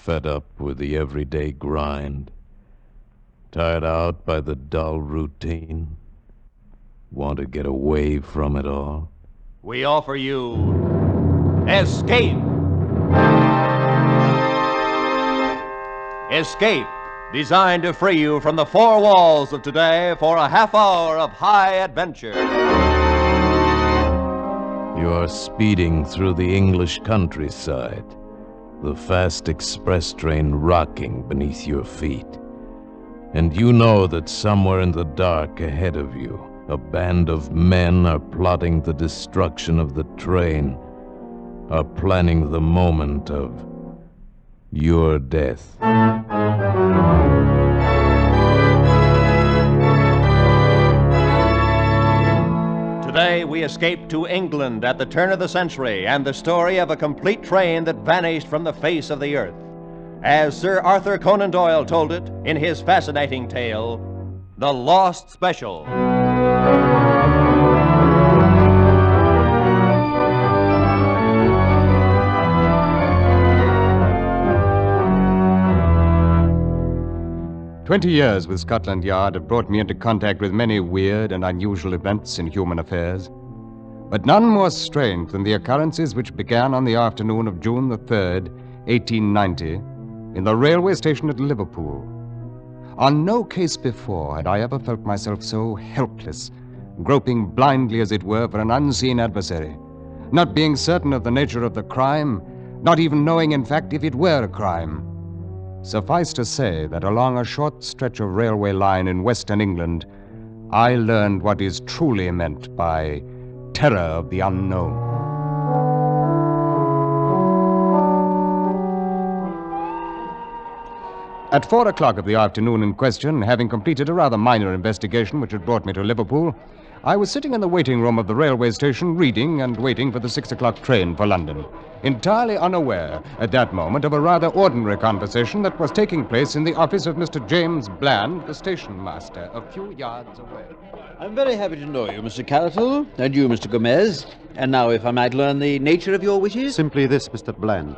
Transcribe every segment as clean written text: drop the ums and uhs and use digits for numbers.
fed up with the everyday grind? Tired out by the dull routine? Want to get away from it all? We offer you Escape. Escape, designed to free you from the four walls of today for a half hour of high adventure. You are speeding through the English countryside, the fast express train rocking beneath your feet. And you know that somewhere in the dark ahead of you, a band of men are plotting the destruction of the train, are planning the moment of your death. Today we escape to England at the turn of the century and the story of a complete train that vanished from the face of the earth. As Sir Arthur Conan Doyle told it in his fascinating tale, The Lost Special. "20 years with Scotland Yard have brought me into contact with many weird and unusual events in human affairs, but none more strange than the occurrences which began on the afternoon of June the 3rd, 1890, in the railway station at Liverpool. On no case before had I ever felt myself so helpless, groping blindly, as it were, for an unseen adversary, not being certain of the nature of the crime, not even knowing, in fact, if it were a crime. Suffice to say that along a short stretch of railway line in Western England, I learned what is truly meant by terror of the unknown. At 4 o'clock of the afternoon in question, having completed a rather minor investigation which had brought me to Liverpool, I was sitting in the waiting room of the railway station reading and waiting for the 6 o'clock train for London, entirely unaware at that moment of a rather ordinary conversation that was taking place in the office of Mr. James Bland, the station master, a few yards away. I'm very happy to know you, Mr. Carroll, and you, Mr. Gomez. And now, if I might learn the nature of your wishes? Simply this, Mr. Bland.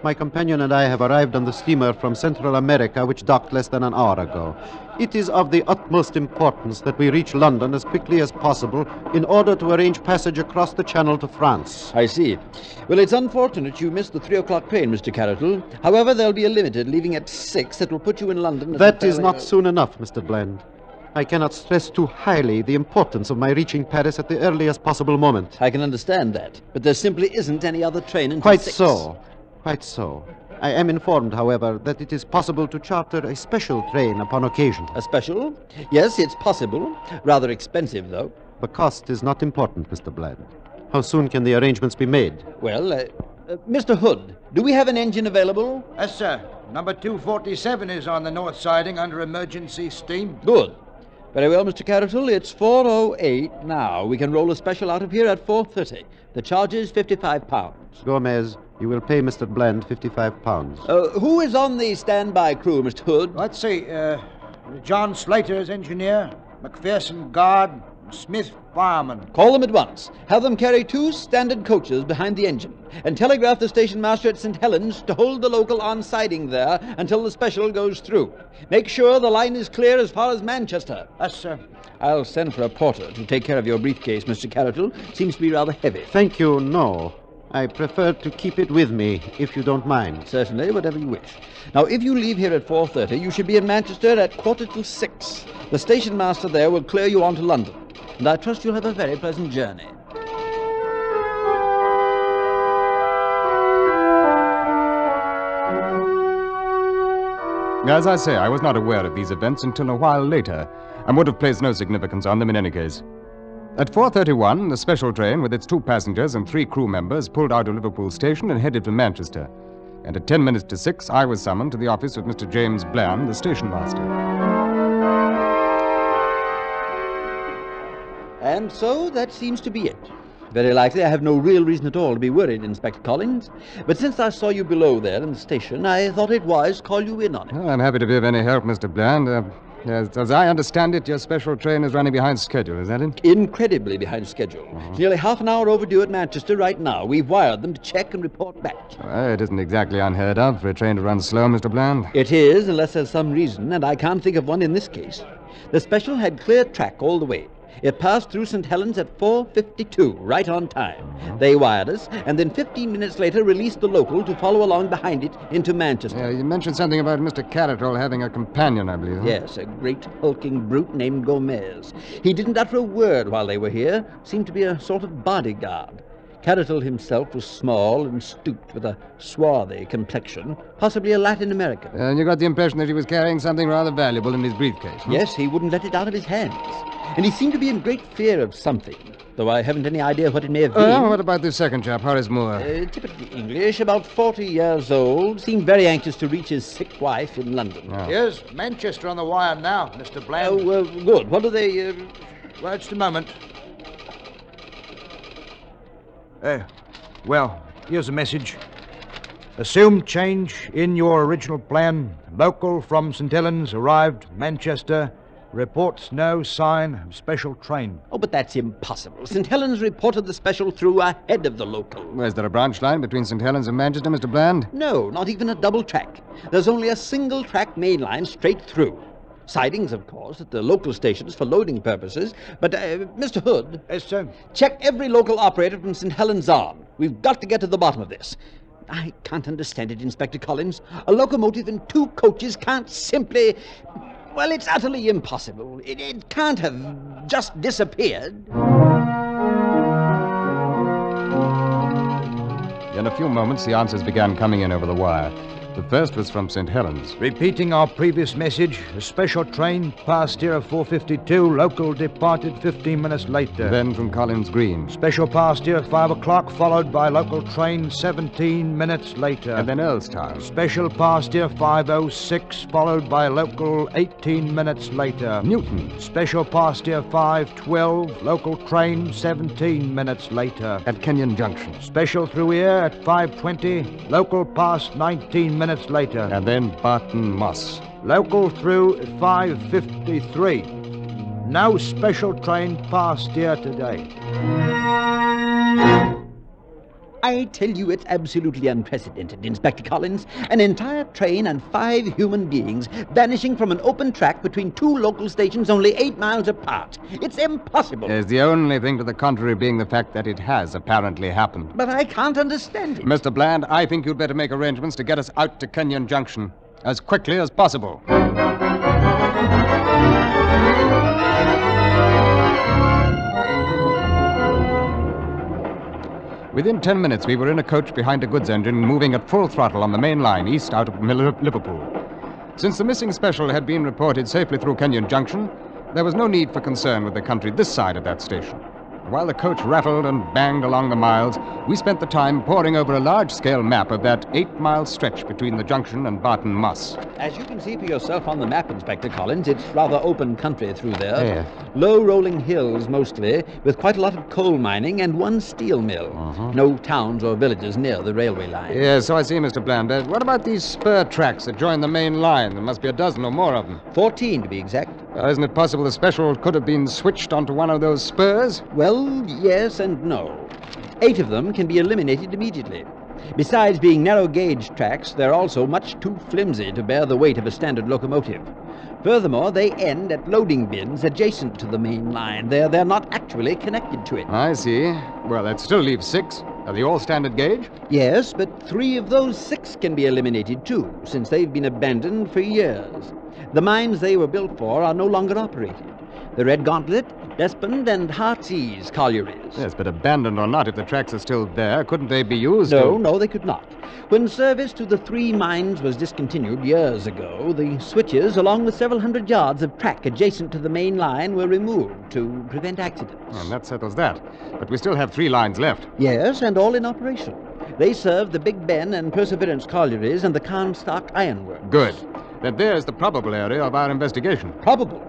My companion and I have arrived on the steamer from Central America, which docked less than an hour ago. It is of the utmost importance that we reach London as quickly as possible in order to arrange passage across the Channel to France. I see. Well, it's unfortunate you missed the 3 o'clock train, Mr. Carroll. However, there'll be a limited leaving at 6 that will put you in London. That is not soon enough, Mr. Bland. I cannot stress too highly the importance of my reaching Paris at the earliest possible moment. I can understand that, but there simply isn't any other train until Quite 6. so. Quite so. I am informed, however, that it is possible to charter a special train upon occasion. A special? Yes, it's possible. Rather expensive, though. The cost is not important, Mr. Bland. How soon can the arrangements be made? Well, Mr. Hood, do we have an engine available? Yes, sir. Number 247 is on the north siding under emergency steam. Good. Very well, Mr. Carroll, it's 4:08 now. We can roll a special out of here at 4:30. The charge is £55. Gomez, you will pay Mr. Bland £55. Who is on the standby crew, Mr. Hood? Let's see. John Slater is engineer, McPherson guard, Smith fireman. Call them at once. Have them carry 2 standard coaches behind the engine, and telegraph the station master at St. Helens to hold the local on siding there until the special goes through. Make sure the line is clear as far as Manchester. Yes, sir. I'll send for a porter to take care of your briefcase, Mr. Carroll. Seems to be rather heavy. Thank you, no. I prefer to keep it with me, if you don't mind. Certainly, whatever you wish. Now, if you leave here at 4:30, you should be in Manchester at 6:15. The station master there will clear you on to London, and I trust you'll have a very pleasant journey. As I say, I was not aware of these events until a while later, and would have placed no significance on them in any case. At 4:31, the special train with its 2 passengers and 3 crew members pulled out of Liverpool station and headed for Manchester. And at 10 minutes to 6, I was summoned to the office of Mr. James Bland, the station master. And so that seems to be it. Very likely I have no real reason at all to be worried, Inspector Collins. But since I saw you below there in the station, I thought it wise to call you in on it. Well, I'm happy to be of any help, Mr. Bland. Yes, as I understand it, your special train is running behind schedule, is that it? Incredibly behind schedule. It's nearly half an hour overdue at Manchester right now. We've wired them to check and report back. Well, it isn't exactly unheard of for a train to run slow, Mr. Bland. It is, unless there's some reason, and I can't think of one in this case. The special had clear track all the way. It passed through St. Helens at 4:52, right on time. They wired us, and then 15 minutes later released the local to follow along behind it into Manchester. You mentioned something about Mr. Catterall having a companion, I believe. Huh? Yes, a great hulking brute named Gomez. He didn't utter a word while they were here, seemed to be a sort of bodyguard. Catterall himself was small and stooped with a swarthy complexion, possibly a Latin American. And you got the impression that he was carrying something rather valuable in his briefcase. Huh? Yes, he wouldn't let it out of his hands. And he seemed to be in great fear of something, though I haven't any idea what it may have been. What about this second chap, Horace Moore? Typically English, about 40 years old, seemed very anxious to reach his sick wife in London. Oh. Here's Manchester on the wire now, Mr. Bland. Oh, good. What do they... Well, just a moment. Well, here's a message. Assumed change in your original plan. Local from St. Helens arrived Manchester. Reports no sign of special train. Oh, but that's impossible. St. Helens reported the special through ahead of the local. Is there a branch line between St. Helens and Manchester, Mr. Bland? No, not even a double track. There's only a single track main line straight through. Sidings, of course, at the local stations for loading purposes. But, Mr. Hood... Yes, sir. Check every local operator from St. Helens on. We've got to get to the bottom of this. I can't understand it, Inspector Collins. A locomotive and 2 coaches can't simply... Well, it's utterly impossible. It can't have just disappeared. In a few moments, the answers began coming in over the wire. The first was from St. Helens. Repeating our previous message, a special train passed here at 4:52. Local departed 15 minutes later. Then from Collins Green. Special passed here at 5 o'clock, followed by local train 17 minutes later. And then Earlstown. Special passed here 5:06, followed by local 18 minutes later. Newton. Special passed here 5:12, local train 17 minutes later. At Kenyon Junction. Special through here at 5:20, local passed 19 minutes later. And then Barton Moss. Local through at 5:53. No special train passed here today. I tell you, it's absolutely unprecedented, Inspector Collins. An entire train and 5 human beings vanishing from an open track between 2 local stations only 8 miles apart. It's impossible. There's the only thing to the contrary being the fact that it has apparently happened. But I can't understand it. Mr. Bland, I think you'd better make arrangements to get us out to Kenyon Junction as quickly as possible. Within 10 minutes, we were in a coach behind a goods engine moving at full throttle on the main line east out of Liverpool. Since the missing special had been reported safely through Kenyon Junction, there was no need for concern with the country this side of that station. While the coach rattled and banged along the miles, we spent the time poring over a large-scale map of that 8-mile stretch between the junction and Barton Moss. As you can see for yourself on the map, Inspector Collins, it's rather open country through there. Yeah. Low rolling hills mostly, with quite a lot of coal mining and 1 steel mill. No towns or villages near the railway line. Yes, so I see, Mr. Bland. What about these spur tracks that join the main line? There must be a dozen or more of them. 14 to be exact. Isn't it possible the special could have been switched onto one of those spurs? Well, yes and no. 8 of them can be eliminated immediately. Besides being narrow gauge tracks, they're also much too flimsy to bear the weight of a standard locomotive. Furthermore, they end at loading bins adjacent to the main line. They're not actually connected to it. I see. Well, that still leaves 6. Are they all standard gauge? Yes, but 3 of those 6 can be eliminated too, since they've been abandoned for years. The mines they were built for are no longer operated. The Red Gauntlet, Despond, and Heartsease collieries. Yes, but abandoned or not, if the tracks are still there, couldn't they be used? No, they could not. When service to the 3 mines was discontinued years ago, the switches, along with several hundred yards of track adjacent to the main line, were removed to prevent accidents. And that settles that. But we still have 3 lines left. Yes, and all in operation. They serve the Big Ben and Perseverance collieries and the Carnstock Ironworks. Good. Then there's the probable area of our investigation. Probable.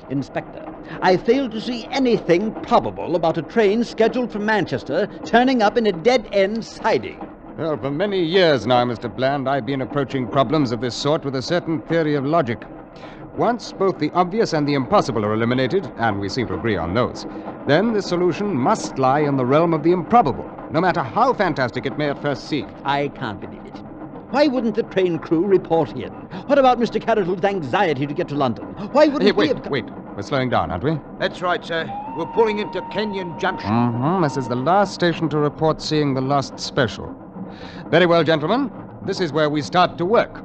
Inspector, I fail to see anything probable about a train scheduled from Manchester turning up in a dead-end siding. Well, for many years now, Mr. Bland, I've been approaching problems of this sort with a certain theory of logic. Once both the obvious and the impossible are eliminated, and we seem to agree on those, then the solution must lie in the realm of the improbable, no matter how fantastic it may at first seem. I can't believe it. Why wouldn't the train crew report in? What about Mr. Carroll's anxiety to get to London? Why wouldn't Hey, we wait, have... wait. We're slowing down, aren't we? That's right, sir. We're pulling into Kenyon Junction. Mm-hmm. This is the last station to report seeing the Lost Special. Very well, gentlemen. This is where we start to work.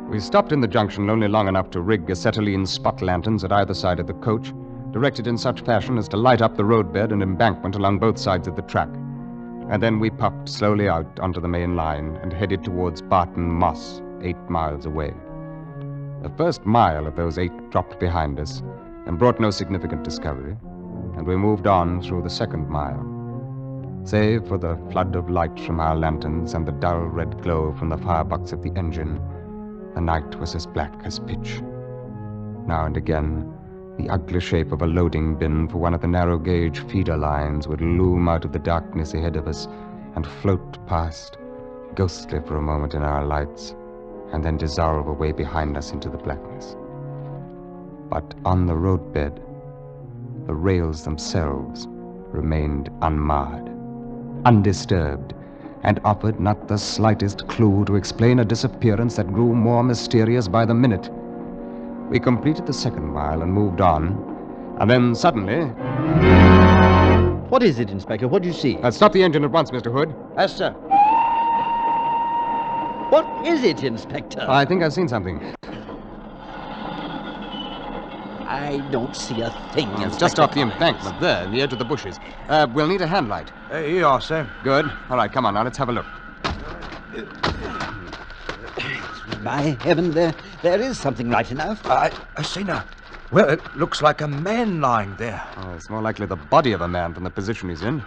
We stopped in the junction only long enough to rig acetylene spot lanterns at either side of the coach, directed in such fashion as to light up the roadbed and embankment along both sides of the track. And then we puffed slowly out onto the main line and headed towards Barton Moss, 8 miles away. The first mile of those 8 dropped behind us and brought no significant discovery, and we moved on through the second mile. Save for the flood of light from our lanterns and the dull red glow from the firebox of the engine, the night was as black as pitch. Now and again, the ugly shape of a loading bin for one of the narrow-gauge feeder lines would loom out of the darkness ahead of us and float past, ghostly for a moment in our lights, and then dissolve away behind us into the blackness. But on the roadbed, the rails themselves remained unmarred, undisturbed, and offered not the slightest clue to explain a disappearance that grew more mysterious by the minute. We completed the second mile and moved on, and then suddenly... What is it, Inspector? What do you see? Stop the engine at once, Mr. Hood. Yes, sir. What is it, Inspector? I think I've seen something. I don't see a thing, Inspector. It's just off the embankment there, in the edge of the bushes. We'll need a handlight. Here you are, sir. Good. All right, come on now, let's have a look. By heaven, there is something right enough. I see now. Well, it looks like a man lying there. Oh, it's more likely the body of a man from the position he's in.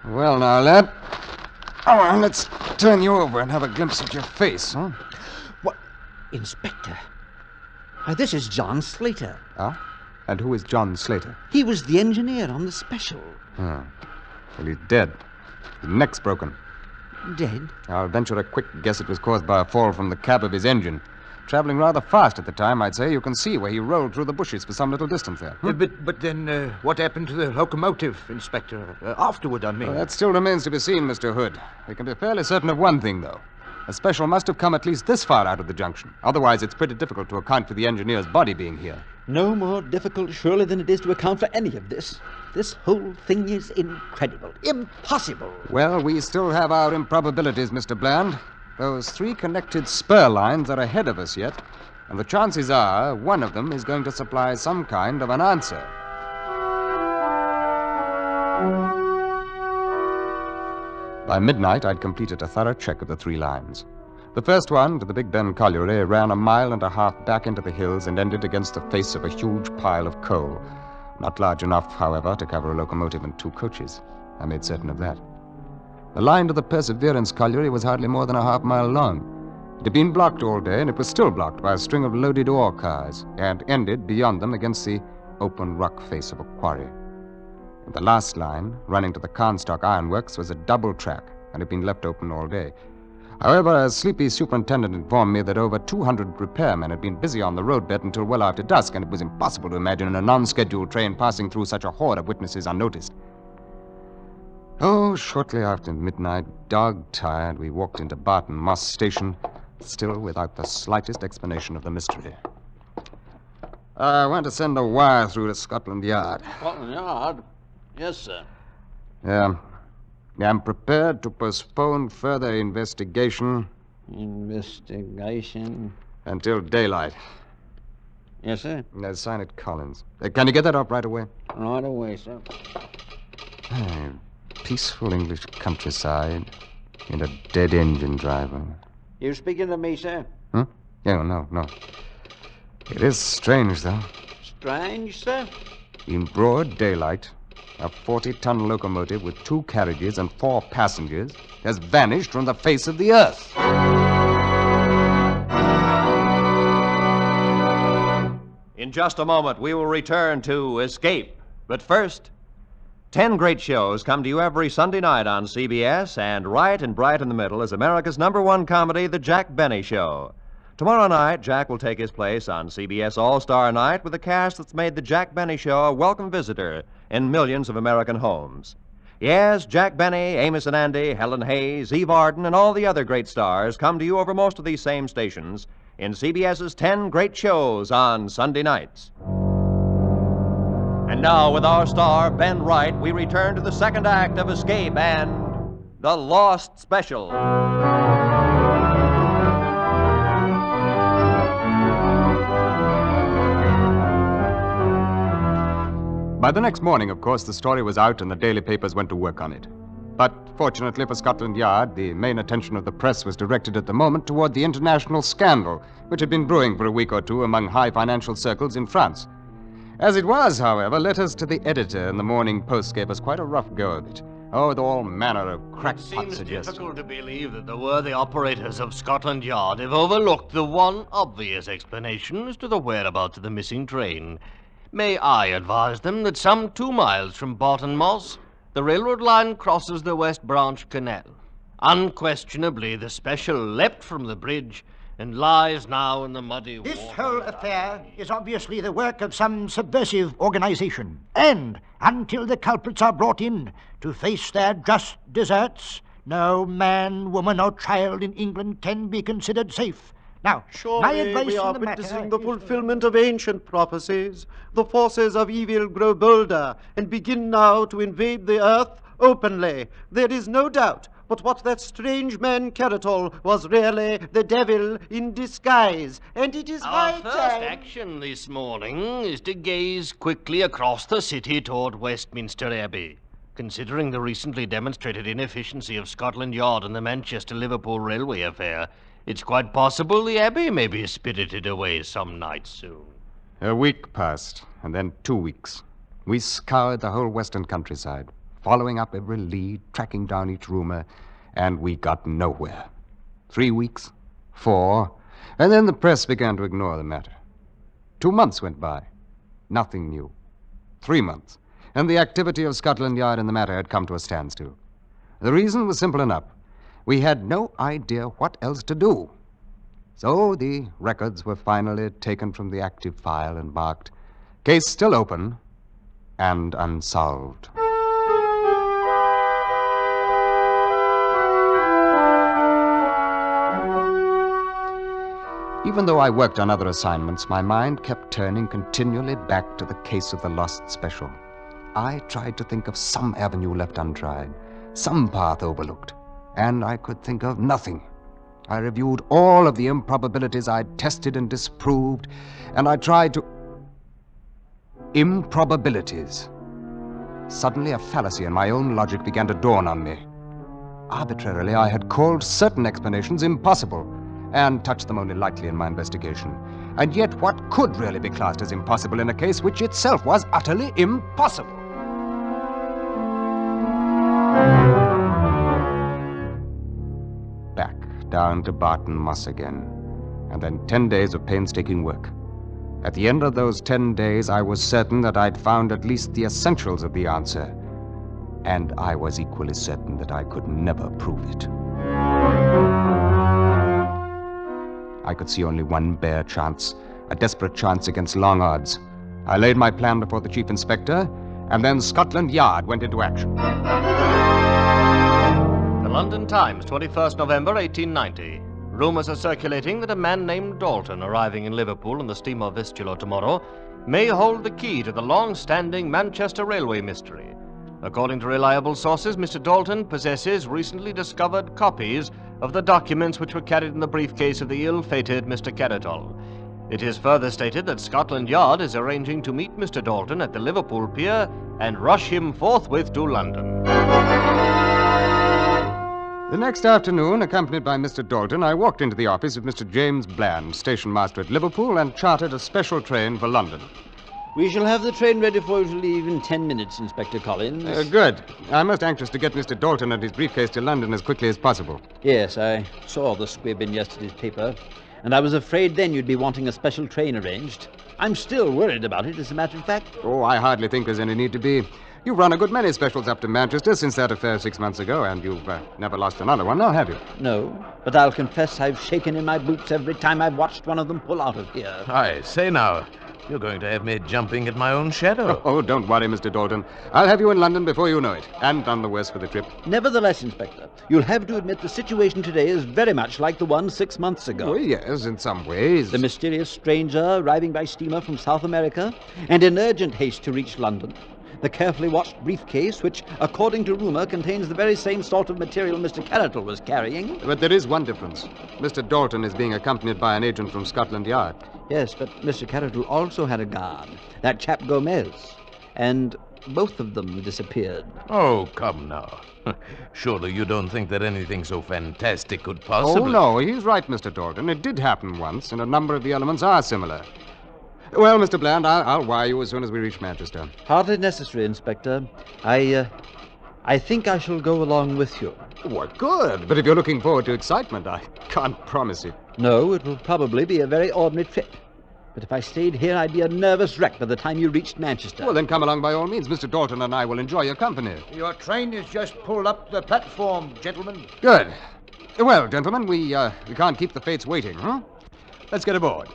Well, now, lad. Oh, well, let's turn you over and have a glimpse at your face, huh? What? Inspector? Why, this is John Slater. Ah? And who is John Slater? He was the engineer on the special. Oh. Well, he's dead. His neck's broken. Dead? I'll venture a quick guess it was caused by a fall from the cab of his engine. Traveling rather fast at the time, I'd say. You can see where he rolled through the bushes for some little distance there. But then what happened to the locomotive, Inspector? Afterward, I mean. Well, that still remains to be seen, Mr. Hood. We can be fairly certain of one thing, though. A special must have come at least this far out of the junction. Otherwise, it's pretty difficult to account for the engineer's body being here. No more difficult, surely, than it is to account for any of this. This whole thing is incredible. Impossible. Well, we still have our improbabilities, Mr. Bland. Those 3 connected spur lines are ahead of us yet, and the chances are one of them is going to supply some kind of an answer. By midnight, I'd completed a thorough check of the 3 lines. The first one, to the Big Ben colliery, ran 1.5 miles back into the hills and ended against the face of a huge pile of coal. Not large enough, however, to cover a locomotive and 2 coaches. I made certain of that. The line to the Perseverance colliery was hardly more than 1/2 mile long. It had been blocked all day, and it was still blocked by a string of loaded ore cars, and ended beyond them against the open rock face of a quarry. And the last line, running to the Carnstock Ironworks, was a double track, and had been left open all day. However, a sleepy superintendent informed me that over 200 repairmen had been busy on the roadbed until well after dusk, and it was impossible to imagine a non-scheduled train passing through such a horde of witnesses unnoticed. Oh, shortly after midnight, dog-tired, we walked into Barton Moss Station, still without the slightest explanation of the mystery. I want to send a wire through to Scotland Yard. Scotland Yard? Yes, sir. Yeah. I'm prepared to postpone further investigation Investigation? until daylight. Yes, sir. Sign it, Collins. Can you get that up right away? Right away, sir. Peaceful English countryside and a dead engine driver. You speaking to me, sir? Huh? Yeah, no. It is strange, though. Strange, sir? In broad daylight, a 40-ton locomotive with 2 carriages and 4 passengers has vanished from the face of the earth. In just a moment, we will return to Escape. But first, 10 great shows come to you every Sunday night on CBS, and right and bright in the middle is America's #1 comedy, The Jack Benny Show. Tomorrow night, Jack will take his place on CBS All-Star Night with a cast that's made The Jack Benny Show a welcome visitor in millions of American homes. Yes, Jack Benny, Amos and Andy, Helen Hayes, Eve Arden, and all the other great stars come to you over most of these same stations in CBS's 10 great shows on Sunday nights. And now, with our star, Ben Wright, we return to the second act of Escape and The Lost Special. By the next morning, of course, the story was out and the daily papers went to work on it. But fortunately for Scotland Yard, the main attention of the press was directed at the moment toward the international scandal, which had been brewing for a week or two among high financial circles in France. As it was, however, letters to the editor in the Morning Post gave us quite a rough go of it. Oh, with all manner of crackpot suggestions. It seems difficult to believe that the worthy operators of Scotland Yard have overlooked the one obvious explanation as to the whereabouts of the missing train. May I advise them that some 2 miles from Barton Moss, the railroad line crosses the West Branch Canal. Unquestionably, the special leapt from the bridge and lies now in the muddy water. This whole affair is obviously the work of some subversive organization. And until the culprits are brought in to face their just deserts, no man, woman, or child in England can be considered safe. Now, my Surely advice we are in the witnessing matter the is fulfillment of ancient prophecies. The forces of evil grow bolder and begin now to invade the earth openly. There is no doubt but what that strange man Caratol was really the devil in disguise, and it is high Our first time... action this morning is to gaze quickly across the city toward Westminster Abbey. Considering the recently demonstrated inefficiency of Scotland Yard and the Manchester-Liverpool railway affair, it's quite possible the Abbey may be spirited away some night soon. A week passed, and then 2 weeks. We scoured the whole western countryside, following up every lead, tracking down each rumor, and we got nowhere. 3 weeks, 4, and then the press began to ignore the matter. 2 months went by. Nothing new. 3 months, and the activity of Scotland Yard in the matter had come to a standstill. The reason was simple enough. We had no idea what else to do. So the records were finally taken from the active file and marked, "Case still open and unsolved." Even though I worked on other assignments, my mind kept turning continually back to the case of the Lost Special. I tried to think of some avenue left untried, some path overlooked, and I could think of nothing. I reviewed all of the improbabilities I'd tested and disproved, and I tried to... Improbabilities. Suddenly, a fallacy in my own logic began to dawn on me. Arbitrarily, I had called certain explanations impossible, and touched them only lightly in my investigation. And yet, what could really be classed as impossible in a case which itself was utterly impossible? Back down to Barton Moss again, and then 10 days of painstaking work. At the end of those 10 days, I was certain that I'd found at least the essentials of the answer, and I was equally certain that I could never prove it. I could see only one bare chance, a desperate chance against long odds. I laid my plan before the chief inspector, and then Scotland Yard went into action. The London Times, 21st November 1890. Rumors are circulating that a man named Dalton, arriving in Liverpool on the steamer Vistula tomorrow, may hold the key to the long-standing Manchester railway mystery. According to reliable sources, Mr. Dalton possesses recently discovered copies of the documents which were carried in the briefcase of the ill-fated Mr. Caratol. It is further stated that Scotland Yard is arranging to meet Mr. Dalton at the Liverpool pier and rush him forthwith to London. The next afternoon, accompanied by Mr. Dalton, I walked into the office of Mr. James Bland, station master at Liverpool, and chartered a special train for London. We shall have the train ready for you to leave in 10 minutes, Inspector Collins. Good. I'm most anxious to get Mr. Dalton and his briefcase to London as quickly as possible. Yes, I saw the squib in yesterday's paper, and I was afraid then you'd be wanting a special train arranged. I'm still worried about it, as a matter of fact. Oh, I hardly think there's any need to be. You've run a good many specials up to Manchester since that affair 6 months ago, and you've never lost another one, now have you? No, but I'll confess I've shaken in my boots every time I've watched one of them pull out of here. I say now, you're going to have me jumping at my own shadow. Oh, don't worry, Mr. Dalton. I'll have you in London before you know it, and none the worse for the trip. Nevertheless, Inspector, you'll have to admit the situation today is very much like the one 6 months ago. Oh, yes, in some ways. The mysterious stranger arriving by steamer from South America and in urgent haste to reach London. The carefully watched briefcase, which, according to rumor, contains the very same sort of material Mr. Carroll was carrying. But there is one difference. Mr. Dalton is being accompanied by an agent from Scotland Yard. Yes, but Mr. Carroll also had a guard, that chap Gomez, and both of them disappeared. Oh, come now. Surely you don't think that anything so fantastic could possibly... Oh, no, he's right, Mr. Dalton. It did happen once, and a number of the elements are similar. Well, Mr. Bland, I'll wire you as soon as we reach Manchester. Hardly necessary, Inspector. I think I shall go along with you. What good? But if you're looking forward to excitement, I can't promise it. No, it will probably be a very ordinary trip. But if I stayed here, I'd be a nervous wreck by the time you reached Manchester. Well, then come along by all means. Mr. Dalton and I will enjoy your company. Your train has just pulled up the platform, gentlemen. Good. Well, gentlemen, we can't keep the fates waiting, huh? Let's get aboard.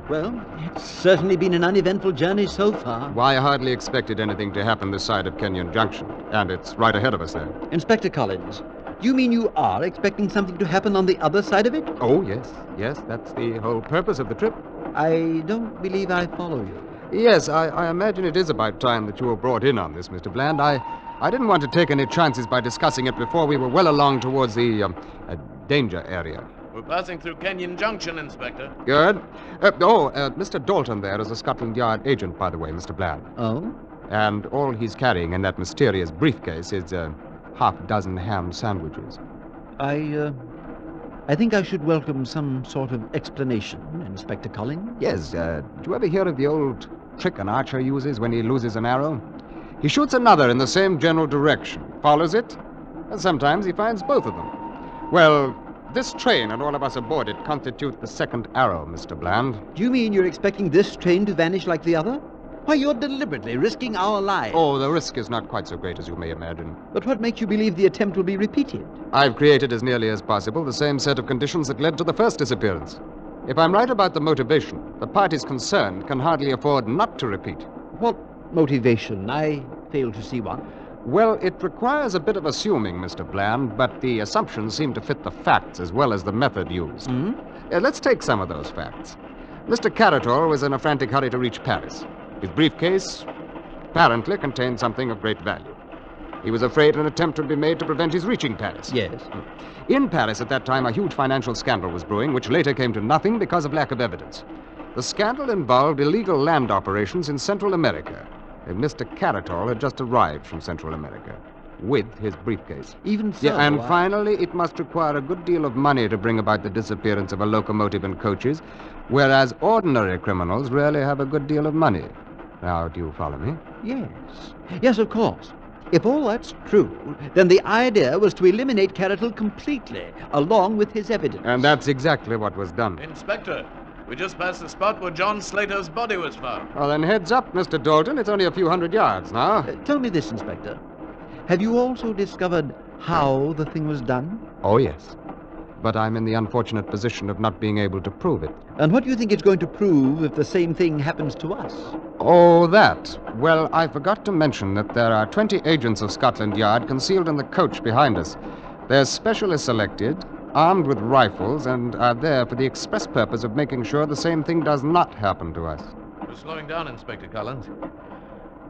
Well, it's certainly been an uneventful journey so far. Why, I hardly expected anything to happen this side of Kenyon Junction, and it's right ahead of us there. Inspector Collins, do you mean you are expecting something to happen on the other side of it? Oh, yes. Yes, that's the whole purpose of the trip. I don't believe I follow you. Yes, I imagine it is about time that you were brought in on this, Mr. Bland. I didn't want to take any chances by discussing it before we were well along towards the danger area. We're passing through Kenyon Junction, Inspector. Good. Mr. Dalton there is a Scotland Yard agent, by the way, Mr. Bland. Oh? And all he's carrying in that mysterious briefcase is half a dozen ham sandwiches. I think I should welcome some sort of explanation, Inspector Collins. Yes, do you ever hear of the old trick an archer uses when he loses an arrow? He shoots another in the same general direction, follows it, and sometimes he finds both of them. Well, this train and all of us aboard it constitute the second arrow, Mr. Bland. Do you mean you're expecting this train to vanish like the other? Why, you're deliberately risking our lives. Oh, the risk is not quite so great as you may imagine. But what makes you believe the attempt will be repeated? I've created as nearly as possible the same set of conditions that led to the first disappearance. If I'm right about the motivation, the parties concerned can hardly afford not to repeat. What motivation? I fail to see one. Well, it requires a bit of assuming, Mr. Bland, but the assumptions seem to fit the facts as well as the method used. Let's take some of those facts. Mr. Carrotol was in a frantic hurry to reach Paris. His briefcase apparently contained something of great value. He was afraid an attempt would be made to prevent his reaching Paris. Yes. In Paris at that time, a huge financial scandal was brewing, which later came to nothing because of lack of evidence. The scandal involved illegal land operations in Central America. And Mr. Carrotol had just arrived from Central America with his briefcase. Even so. Yeah, and finally, it must require a good deal of money to bring about the disappearance of a locomotive and coaches, whereas ordinary criminals rarely have a good deal of money. Now, do you follow me? Yes. Yes, of course. If all that's true, then the idea was to eliminate Carrotol completely, along with his evidence. And that's exactly what was done. Inspector, we just passed the spot where John Slater's body was found. Well, then heads up, Mr. Dalton. It's only a few hundred yards now. Tell me this, Inspector. Have you also discovered how the thing was done? Oh, yes. But I'm in the unfortunate position of not being able to prove it. And what do you think it's going to prove if the same thing happens to us? Oh, that. Well, I forgot to mention that there are 20 agents of Scotland Yard concealed in the coach behind us. They're specially selected, armed with rifles, and are there for the express purpose of making sure the same thing does not happen to us. We're slowing down, Inspector Collins.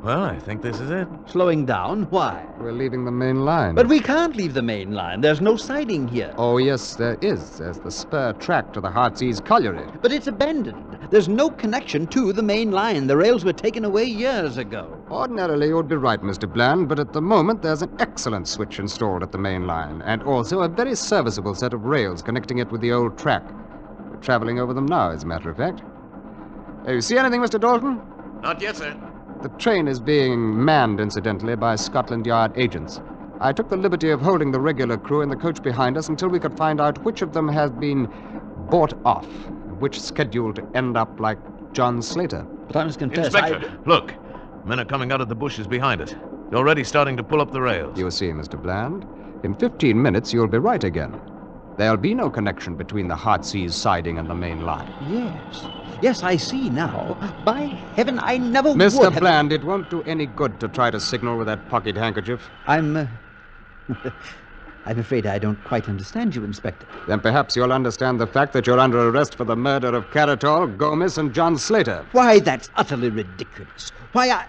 Well, I think this is it. Slowing down? Why? We're leaving the main line. But we can't leave the main line. There's no siding here. Oh, yes, there is. There's the spur track to the Heartsease colliery. But it's abandoned. There's no connection to the main line. The rails were taken away years ago. Ordinarily, you'd be right, Mr. Bland, but at the moment there's an excellent switch installed at the main line, and also a very serviceable set of rails connecting it with the old track. We're traveling over them now, as a matter of fact. You see anything, Mr. Dalton? Not yet, sir. The train is being manned, incidentally, by Scotland Yard agents. I took the liberty of holding the regular crew in the coach behind us until we could find out which of them had been bought off, which scheduled to end up like John Slater. But I must confess, Inspector, look. Men are coming out of the bushes behind us. They're already starting to pull up the rails. You see, Mr. Bland, in 15 minutes you'll be right again. There'll be no connection between the Heartsease siding and the main line. Yes. Yes, I see now. By heaven, I never would Mr. have... Bland, it won't do any good to try to signal with that pocket handkerchief. I'm afraid I don't quite understand you, Inspector. Then perhaps you'll understand the fact that you're under arrest for the murder of Caratol, Gomez, and John Slater. Why, that's utterly ridiculous. Why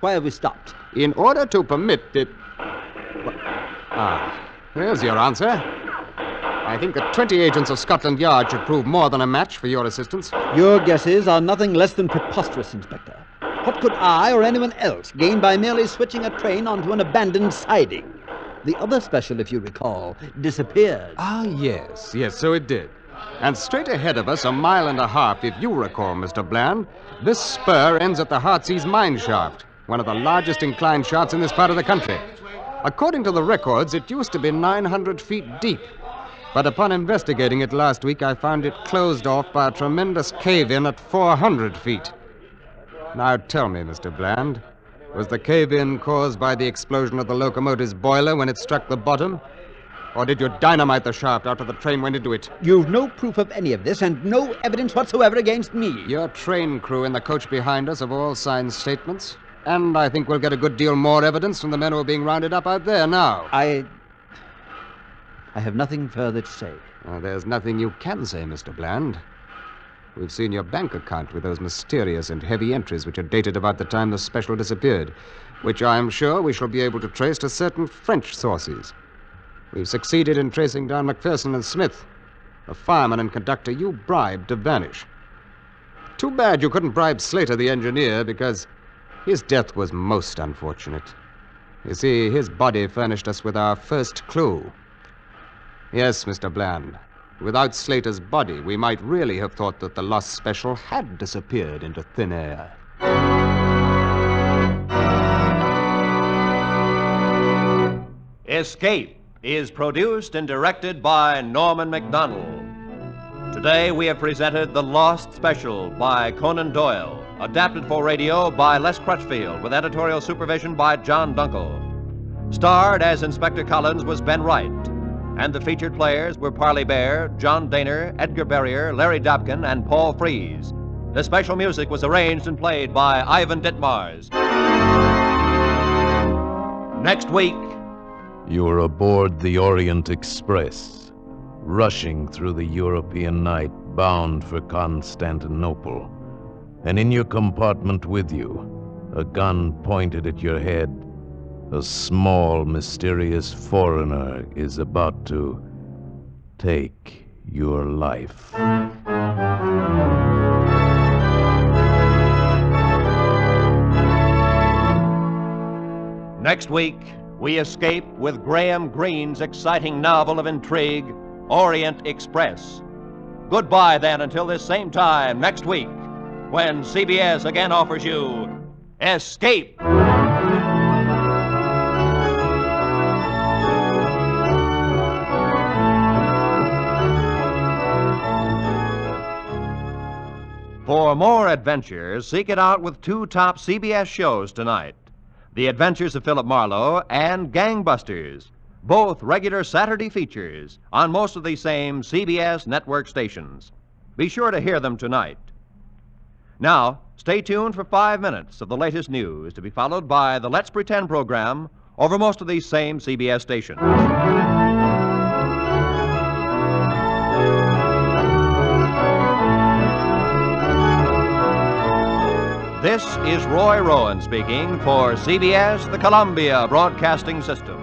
have we stopped? In order to permit it... There's your answer. I think that 20 agents of Scotland Yard should prove more than a match for your assistance. Your guesses are nothing less than preposterous, Inspector. What could I or anyone else gain by merely switching a train onto an abandoned siding? The other special, if you recall, disappeared. Yes, so it did. And straight ahead of us, a mile and a half, if you recall, Mr. Bland, this spur ends at the Heartsease mine shaft, one of the largest inclined shafts in this part of the country. According to the records, it used to be 900 feet deep. But upon investigating it last week, I found it closed off by a tremendous cave-in at 400 feet. Now tell me, Mr. Bland, was the cave-in caused by the explosion of the locomotive's boiler when it struck the bottom? Or did you dynamite the shaft after the train went into it? You've no proof of any of this and no evidence whatsoever against me. Your train crew in the coach behind us have all signed statements. And I think we'll get a good deal more evidence from the men who are being rounded up out there now. I have nothing further to say. There's nothing you can say, Mr. Bland. We've seen your bank account with those mysterious and heavy entries which are dated about the time the special disappeared, which I'm sure we shall be able to trace to certain French sources. We've succeeded in tracing down McPherson and Smith, the fireman and conductor you bribed to vanish. Too bad you couldn't bribe Slater, the engineer, because his death was most unfortunate. You see, his body furnished us with our first clue. Yes, Mr. Bland. Without Slater's body, we might really have thought that the lost special had disappeared into thin air. Escape is produced and directed by Norman MacDonald. Today we have presented The Lost Special by Conan Doyle, adapted for radio by Les Crutchfield, with editorial supervision by John Dunkel. Starred as Inspector Collins was Ben Wright, and the featured players were Parley Bear, John Daner, Edgar Barrier, Larry Dobkin, and Paul Frees. The special music was arranged and played by Ivan Ditmars. Next week... You're aboard the Orient Express, rushing through the European night, bound for Constantinople. And in your compartment with you, a gun pointed at your head, a small, mysterious foreigner is about to take your life. Next week, we escape with Graham Greene's exciting novel of intrigue, Orient Express. Goodbye, then, until this same time next week, when CBS again offers you Escape. For more adventures, seek it out with two top CBS shows tonight. The Adventures of Philip Marlowe and Gangbusters, both regular Saturday features on most of the same CBS network stations. Be sure to hear them tonight. Now, stay tuned for 5 minutes of the latest news, to be followed by the Let's Pretend program over most of these same CBS stations. This is Roy Rowan speaking for CBS, the Columbia Broadcasting System.